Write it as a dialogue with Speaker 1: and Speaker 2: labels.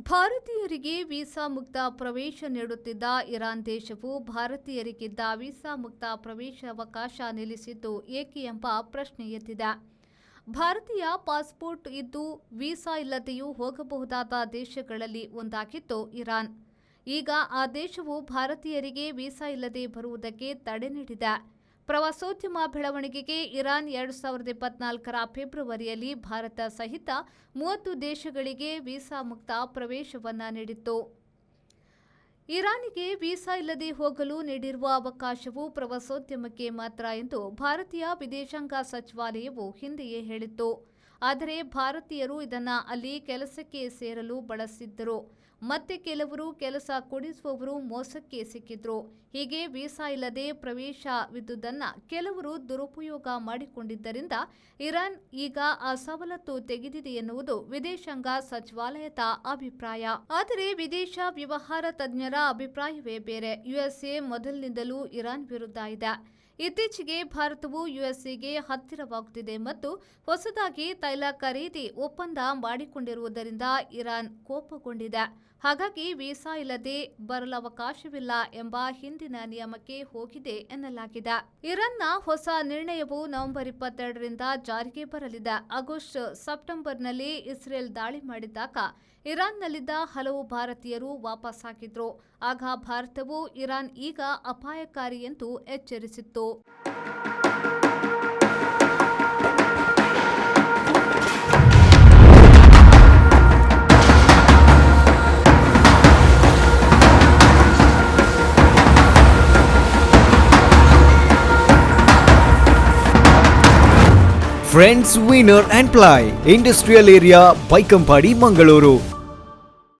Speaker 1: ಭಾರತೀಯರಿಗೆ ವೀಸಾ ಮುಕ್ತ ಪ್ರವೇಶ ನೀಡುತ್ತಿದ್ದ ಇರಾನ್ ದೇಶವು ಭಾರತೀಯರಿಗಿದ್ದ ವೀಸಾ ಮುಕ್ತ ಪ್ರವೇಶಾವಕಾಶ ನಿಲ್ಲಿಸಿದ್ದು ಏಕೆ ಎಂಬ ಪ್ರಶ್ನೆ ಎದ್ದಿದೆ. ಭಾರತೀಯ ಪಾಸ್ಪೋರ್ಟ್ ಇದ್ದು ವೀಸಾ ಇಲ್ಲದೆಯೂ ಹೋಗಬಹುದಾದ ದೇಶಗಳಲ್ಲಿ ಒಂದಾಗಿತ್ತು ಇರಾನ್. ಈಗ ಆ ದೇಶವು ಭಾರತೀಯರಿಗೆ ವೀಸಾ ಇಲ್ಲದೆ ಬರುವುದಕ್ಕೆ ತಡೆ ನೀಡಿದೆ. ಪ್ರವಾಸೋದ್ಯಮ ಬೆಳವಣಿಗೆಗೆ ಇರಾನ್ 2024ರ ಫೆಬ್ರವರಿಯಲ್ಲಿ ಭಾರತ ಸಹಿತ 30 ದೇಶಗಳಿಗೆ ವೀಸಾ ಮುಕ್ತ ಪ್ರವೇಶವನ್ನು ನೀಡಿತ್ತು. ಇರಾನಿಗೆ ವೀಸಾ ಇಲ್ಲದೆ ಹೋಗಲು ನೀಡಿರುವ ಅವಕಾಶವು ಪ್ರವಾಸೋದ್ಯಮಕ್ಕೆ ಮಾತ್ರ ಎಂದು ಭಾರತೀಯ ವಿದೇಶಾಂಗ ಸಚಿವಾಲಯವು ಹಿಂದೆಯೇ ಹೇಳಿತ್ತು. ಆದರೆ ಭಾರತೀಯರು ಇದನ್ನು ಅಲ್ಲಿ ಕೆಲಸಕ್ಕೆ ಸೇರಲು ಬಳಸಿದ್ದರು. ಮತ್ತೆ ಕೆಲವರು ಕೆಲಸ ಕೊಡಿಸುವವರು ಮೋಸಕ್ಕೆ ಸಿಕ್ಕಿದ್ರು. ಹೀಗೆ ವೀಸಾ ಇಲ್ಲದೆ ಪ್ರವೇಶವಿದ್ದುದನ್ನು ಕೆಲವರು ದುರುಪಯೋಗ ಮಾಡಿಕೊಂಡಿದ್ದರಿಂದ ಇರಾನ್ ಈಗ ಆ ಸವಲತ್ತು ತೆಗೆದಿದೆ ಎನ್ನುವುದು ವಿದೇಶಾಂಗ ಸಚಿವಾಲಯದ ಅಭಿಪ್ರಾಯ. ಆದರೆ ವಿದೇಶ ವ್ಯವಹಾರ ತಜ್ಞರ ಅಭಿಪ್ರಾಯವೇ ಬೇರೆ. ಯುಎಸ್ಎ ಮೊದಲಿನಿಂದಲೂ ಇರಾನ್ ವಿರುದ್ಧ ಇದೆ. ಇತ್ತೀಚೆಗೆ ಭಾರತವು ಯುಎಸ್ಎಗೆ ಹತ್ತಿರವಾಗುತ್ತಿದೆ ಮತ್ತು ಹೊಸದಾಗಿ ತೈಲ ಖರೀದಿ ಒಪ್ಪಂದ ಮಾಡಿಕೊಂಡಿರುವುದರಿಂದ ಇರಾನ್ ಕೋಪಗೊಂಡಿದೆ. ಹಾಗಾಗಿ ವೀಸಾ ಇಲ್ಲದೆ ಬರಲವಕಾಶವಿಲ್ಲ ಎಂಬ ಹಿಂದಿನ ನಿಯಮಕ್ಕೆ ಹೋಗಿದೆ ಎನ್ನಲಾಗಿದೆ. ಇರಾನ್ನ ಹೊಸ ನಿರ್ಣಯವು ನವೆಂಬರ್ 22ರಿಂದ ಜಾರಿಗೆ ಬರಲಿದೆ. ಆಗಸ್ಟ್ ಸೆಪ್ಟೆಂಬರ್ನಲ್ಲಿ ಇಸ್ರೇಲ್ ದಾಳಿ ಮಾಡಿದಾಗ ಇರಾನ್ನಲ್ಲಿದ್ದ ಹಲವು ಭಾರತೀಯರು ವಾಪಸ್ಸಾಗಿದ್ರು. ಆಗ ಭಾರತವು ಇರಾನ್ ಈಗ ಅಪಾಯಕಾರಿ ಎಂದು ಎಚ್ಚರಿಸಿತ್ತು.
Speaker 2: Friends Winner and Ply, Industrial Area, Baikampadi, Mangaluru.